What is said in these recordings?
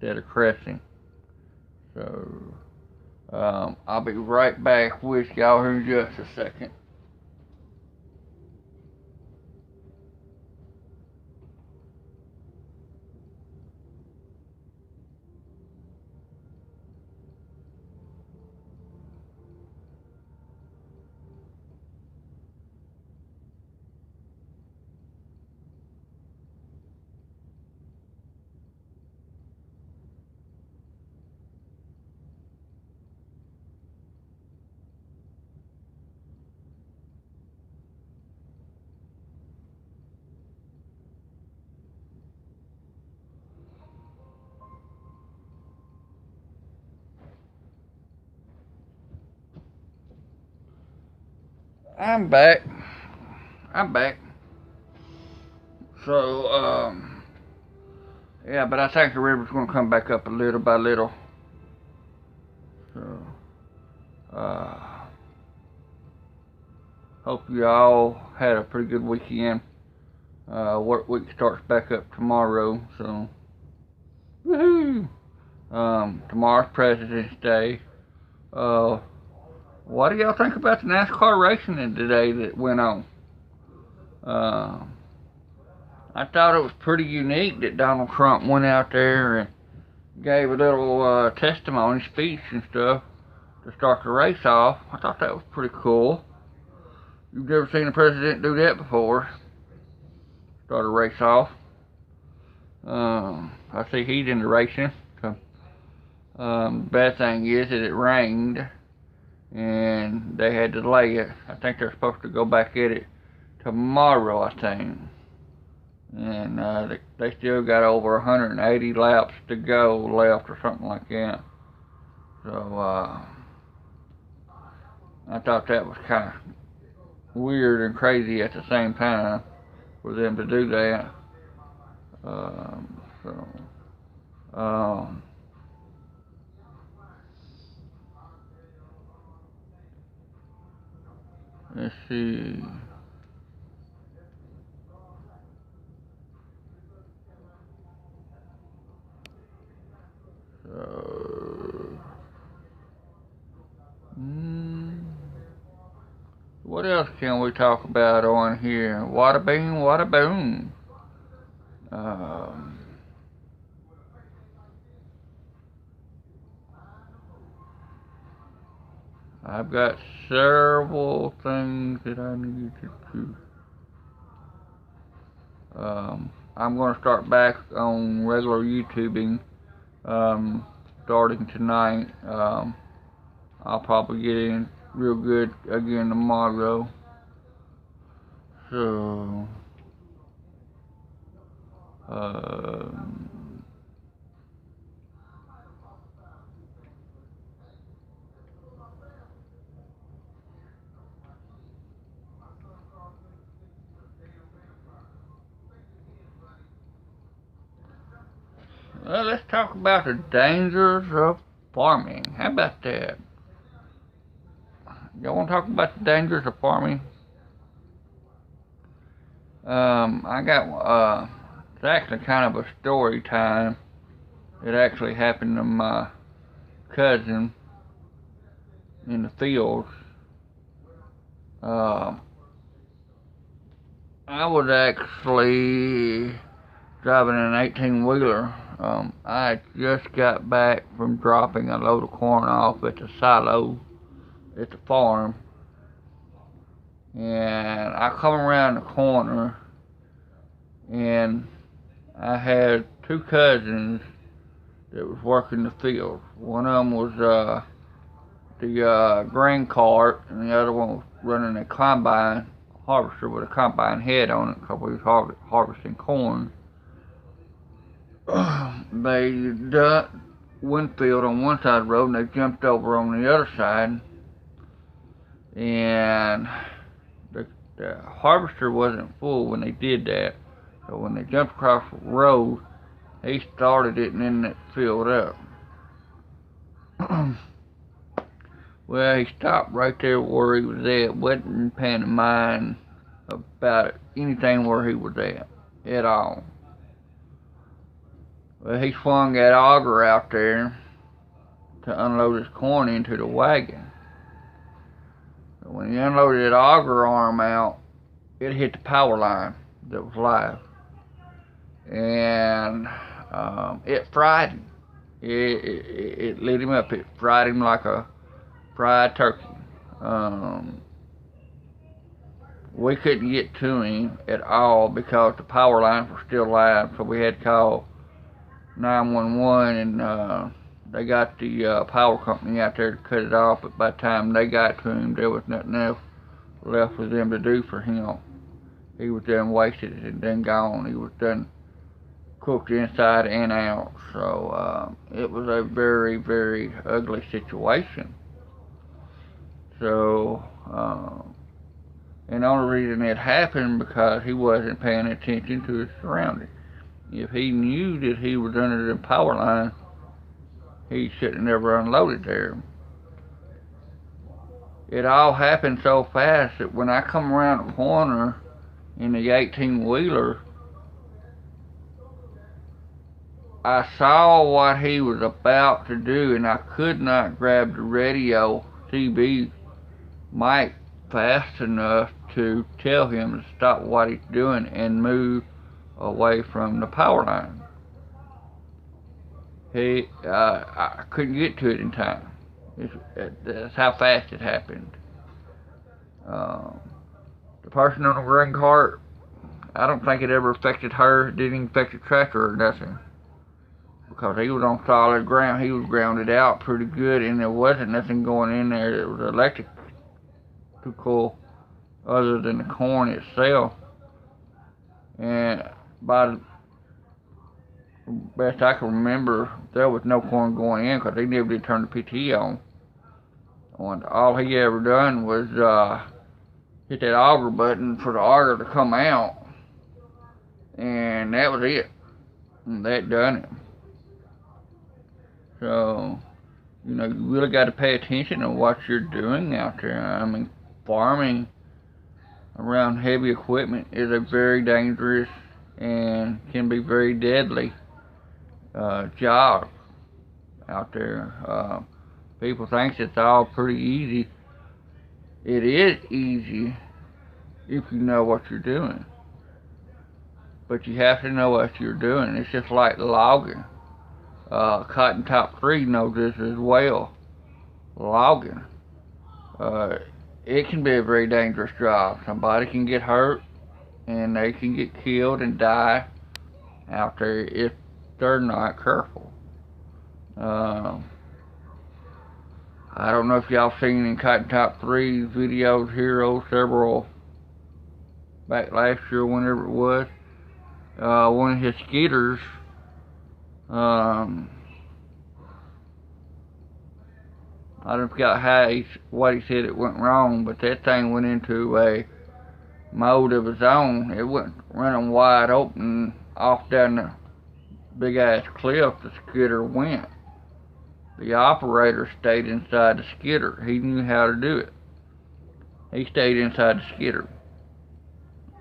instead of cresting. So I'll be right back with y'all here in just a second. I'm back. I'm back. So, yeah, but I think the river's gonna come back up a little by little. So, uh, hope you all had a pretty good weekend. Work week starts back up tomorrow, so woohoo! Tomorrow's President's Day. What do y'all think about the NASCAR racing today that went on? I thought it was pretty unique that Donald Trump went out there and gave a little testimony speech and stuff to start the race off. I thought that was pretty cool. You've never seen a president do that before. Start a race off. I see he's into racing. So, bad thing is that it rained and they had to delay it. I think they're supposed to go back at it tomorrow, I think. And they still got over 180 laps to go left or something like that. So I thought that was kind of weird and crazy at the same time for them to do that. Let's see. What else can we talk about on here? Wada bing, wada boom. I've got several things that I need to do. I'm going to start back on regular YouTubing starting tonight. I'll probably get in real good again tomorrow. So, well, let's talk about the dangers of farming. How about that? Y'all want to talk about the dangers of farming? I got, it's actually kind of a story time. It actually happened to my cousin in the fields. I was actually driving an 18-wheeler. I just got back from dropping a load of corn off at the silo at the farm, and I come around the corner and I had two cousins that was working the field. One of them was the grain cart, and the other one was running a combine harvester with a combine head on it because we was harvesting corn. They dug one field on one side of the road and they jumped over on the other side, and the harvester wasn't full when they did that. So when they jumped across the road, he started it and then it filled up. Well, he stopped right there where he was at, wasn't paying mind about anything where he was at all. Well, he swung that auger out there to unload his corn into the wagon. But when he unloaded that auger arm out, it hit the power line that was live. And it fried him. It lit him up. It fried him like a fried turkey. We couldn't get to him at all because the power lines were still live, so we had to call 911, and they got the power company out there to cut it off. But by the time they got to him, there was nothing else left for them to do for him. He was done wasted and done gone. He was done cooked inside and out. So it was a very, very ugly situation. So, and the only reason it happened because he wasn't paying attention to his surroundings. If he knew that he was under the power line, he should have never unloaded there. It all happened so fast that when I come around the corner in the 18-wheeler, I saw what he was about to do, and I could not grab the radio CB mic fast enough to tell him to stop what he's doing and move away from the power line. I couldn't get to it in time. That's how fast it happened. The person on the grain cart, I don't think it ever affected her. It didn't affect the tractor or nothing, because he was on solid ground. He was grounded out pretty good, and there wasn't nothing going in there that was electrical other than the corn itself. And by the best I can remember, there was no corn going in because they never did turn the PT on. And all he ever done was hit that auger button for the auger to come out, and that was it. And that done it. So, you know, you really got to pay attention to what you're doing out there. I mean, farming around heavy equipment is a very dangerous and can be very deadly job out there. People think it's all pretty easy. It is easy if you know what you're doing, but you have to know what you're doing. It's just like logging. Cotton Top 3 knows this as well. Logging. It can be a very dangerous job. Somebody can get hurt, and they can get killed and die out there if they're not careful. I don't know if y'all seen in Cotton Top 3's videos here, several back last year, whenever it was. One of his skidders, I forgot what he said it went wrong, but that thing went into a mode of its own. It went running wide open off down the big ass cliff. The skidder went. The operator stayed inside the skidder. He knew how to do it. He stayed inside the skidder.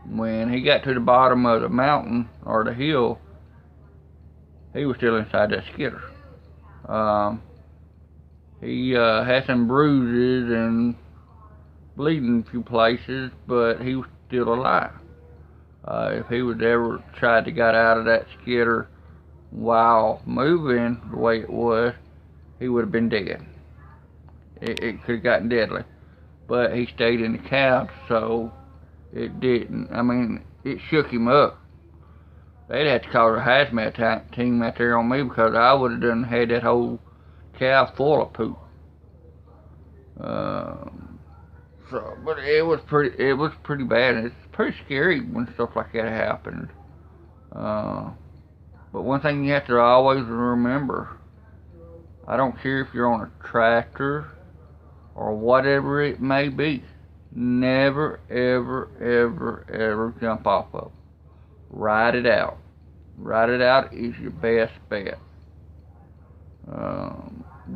When he got to the bottom of the mountain or the hill, he was still inside that skidder. He had some bruises and bleeding a few places, but he was still alive. If he would ever tried to get out of that skidder while moving the way it was, he would have been dead. It could have gotten deadly. But he stayed in the cab, so it didn't. I mean, it shook him up. They'd have to call a hazmat team out there on me, because I would have done had that whole cab full of poop. But it was pretty bad. It's pretty scary when stuff like that happened. But one thing you have to always remember, I don't care if you're on a tractor or whatever it may be, never, ever, ever, ever jump off of it. Ride it out. Ride it out is your best bet.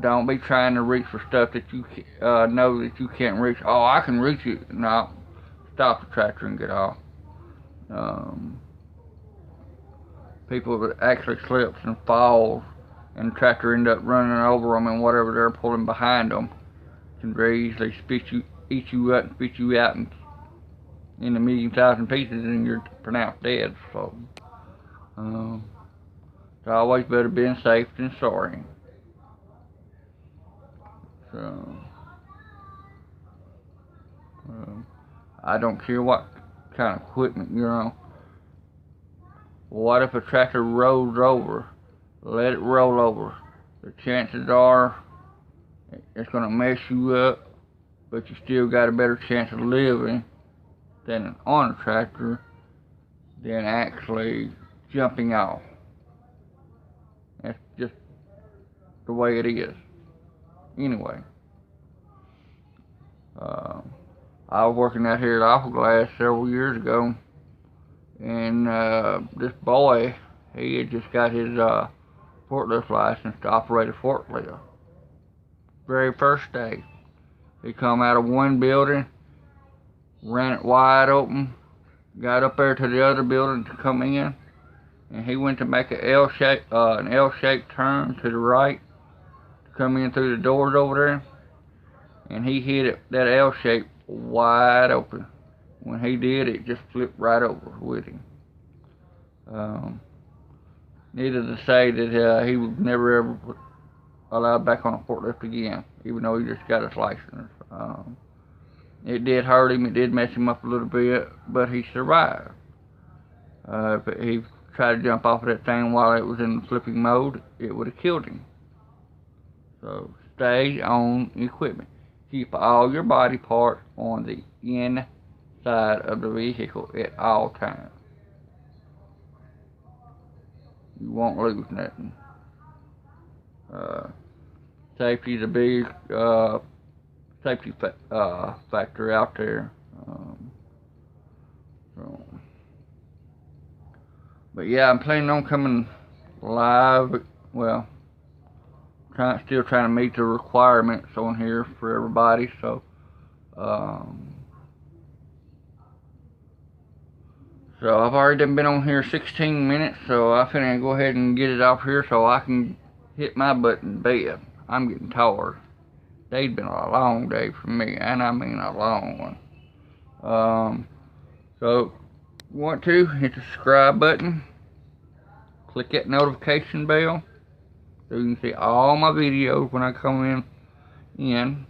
Don't be trying to reach for stuff that you know that you can't reach. Oh, I can reach it. No, stop the tractor and get off. people that actually slips and falls, and the tractor end up running over them and whatever they're pulling behind them can very easily eat you up and spit you out in a million thousand pieces, and you're pronounced dead. So it's always better being safe than sorry. So I don't care what kind of equipment you're on. What if a tractor rolls over? Let it roll over. The chances are it's going to mess you up, but you still got a better chance of living than on a tractor than actually jumping off. That's just the way it is. Anyway, I was working out here at Awful Glass several years ago, and this boy, he had just got his forklift license to operate a forklift. Very first day, he come out of one building, ran it wide open, got up there to the other building to come in, and he went to make an L-shaped turn to the right to come in through the doors over there, and he hit that L-shape wide open. When he did, it just flipped right over with him. Needless to say that he was never ever allowed back on a forklift again, even though he just got his license. It did hurt him, it did mess him up a little bit, but he survived. If he tried to jump off of that thing while it was in flipping mode, it would have killed him. So stay on equipment. Keep all your body parts on the inside of the vehicle at all times. You won't lose nothing. Safety is a big safety factor out there. But yeah, I'm planning on coming live. Well, still trying to meet the requirements on here for everybody. So, I've already been on here 16 minutes. So I'm finna go ahead and get it off here so I can hit my butt in bed. I'm getting tired. Day's been a long day for me, and I mean a long one. So want to hit the subscribe button, click that notification bell so you can see all my videos when I come in.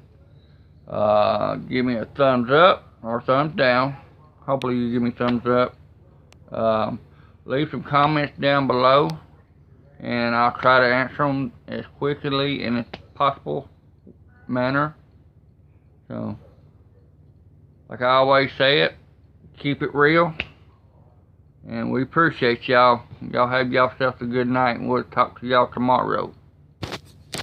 Give me a thumbs up or thumbs down. Hopefully you give me thumbs up. Leave some comments down below, and I'll try to answer them as quickly and as possible manner. So, like I always say it, keep it real, and we appreciate y'all. Y'all have yourself a good night, and we'll talk to y'all tomorrow.